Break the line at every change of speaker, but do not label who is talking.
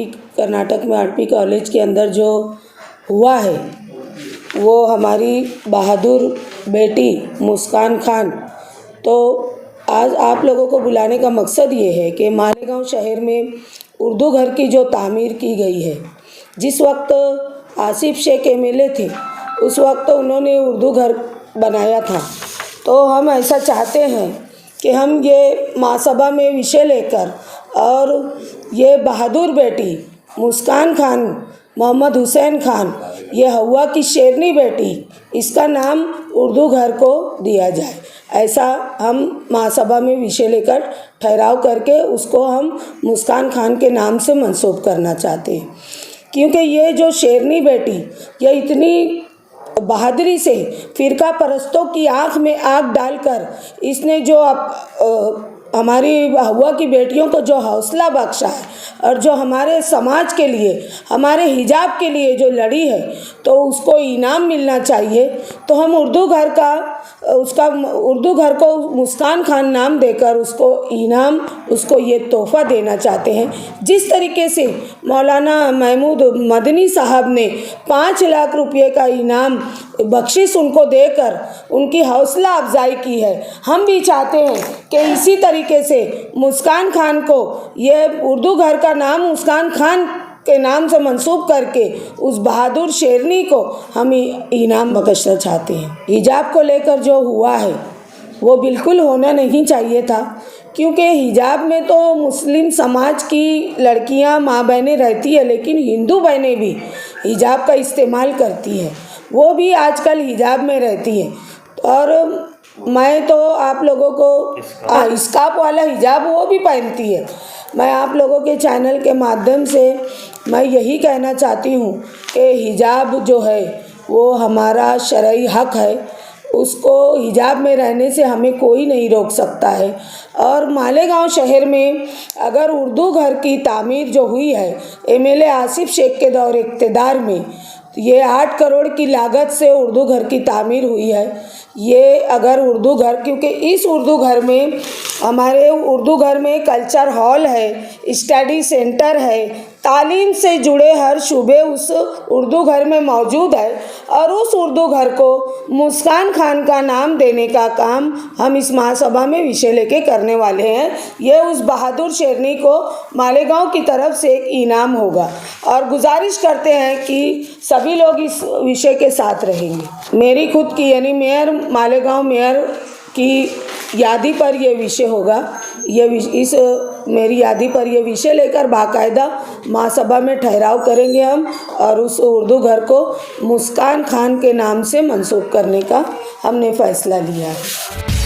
कर्नाटक में RP college के अंदर जो हुआ है वो हमारी बहादुर बेटी मुस्कान खान। तो आज आप लोगों को बुलाने का मकसद ये है कि मालेगांव शहर में उर्दू घर की जो तामीर की गई है, जिस वक्त आसिफ शेख एमएलए थे उस वक्त उन्होंने उर्दू घर बनाया था। तो हम ऐसा चाहते हैं कि हम ये महासभा में विषय लेकर और ये बहादुर बेटी मुस्कान खान, मोहम्मद हुसैन खान, ये हवा की शेरनी बेटी, इसका नाम उर्दू घर को दिया जाए, ऐसा हम महासभा में विषय लेकर ठहराव करके उसको हम मुस्कान खान के नाम से मंसूब करना चाहते हैं। क्योंकि ये जो शेरनी बेटी, ये इतनी बहादुरी से फ़िरका परस्तों की आँख में आग डालकर इसने जो हमारी हवा की बेटियों को जो हौसला बख्शा है और जो हमारे समाज के लिए, हमारे हिजाब के लिए जो लड़ी है, तो उसको इनाम मिलना चाहिए। तो हम उर्दू घर को मुस्कान खान नाम देकर उसको इनाम, उसको ये तोहफ़ा देना चाहते हैं। जिस तरीके से मौलाना महमूद मदनी साहब ने 5 लाख रुपये का इनाम बख्शिश उनको देकर उनकी हौसला अफजाई की है, हम भी चाहते हैं कि इसी तरीके से मुस्कान खान को ये उर्दू घर का नाम मुस्कान खान के नाम से मंसूब करके उस बहादुर शेरनी को हम इनाम बख्शना चाहते हैं। हिजाब को लेकर जो हुआ है वो बिल्कुल होना नहीं चाहिए था, क्योंकि हिजाब में तो मुस्लिम समाज की लड़कियां, माँ बहनें रहती है, लेकिन हिंदू बहनें भी हिजाब का इस्तेमाल करती हैं, वो भी आजकल हिजाब में रहती हैं। और मैं तो आप लोगों को स्कार्फ वाला हिजाब वो भी पहनती है। मैं आप लोगों के चैनल के माध्यम से मैं यही कहना चाहती हूँ कि हिजाब जो है वो हमारा शरई हक है, उसको हिजाब में रहने से हमें कोई नहीं रोक सकता है। और मालेगांव शहर में अगर उर्दू घर की तामीर जो हुई है एमएलए आसिफ शेख के दौर इक़्तिदार में, ये 8 करोड़ की लागत से उर्दू घर की तामीर हुई है। ये अगर उर्दू घर, क्योंकि इस उर्दू घर में हमारे उर्दू घर में कल्चर हॉल है, स्टडी सेंटर है, तालीम से जुड़े हर शुबे उस उर्दू घर में मौजूद है। और उस उर्दू घर को मुस्कान खान का नाम देने का काम हम इस महासभा में विषय लेके करने वाले हैं। ये उस बहादुर शेरनी को मालेगांव की तरफ से एक इनाम होगा और गुजारिश करते हैं कि सभी लोग इस विषय के साथ रहेंगे। मेरी खुद की यानी मेयर, मालेगांव मेयर की यादी पर यह विषय होगा। मेरी यादी पर यह विषय लेकर बाकायदा महासभा में ठहराव करेंगे हम और उस उर्दू घर को मुस्कान खान के नाम से मंसूब करने का हमने फैसला लिया है।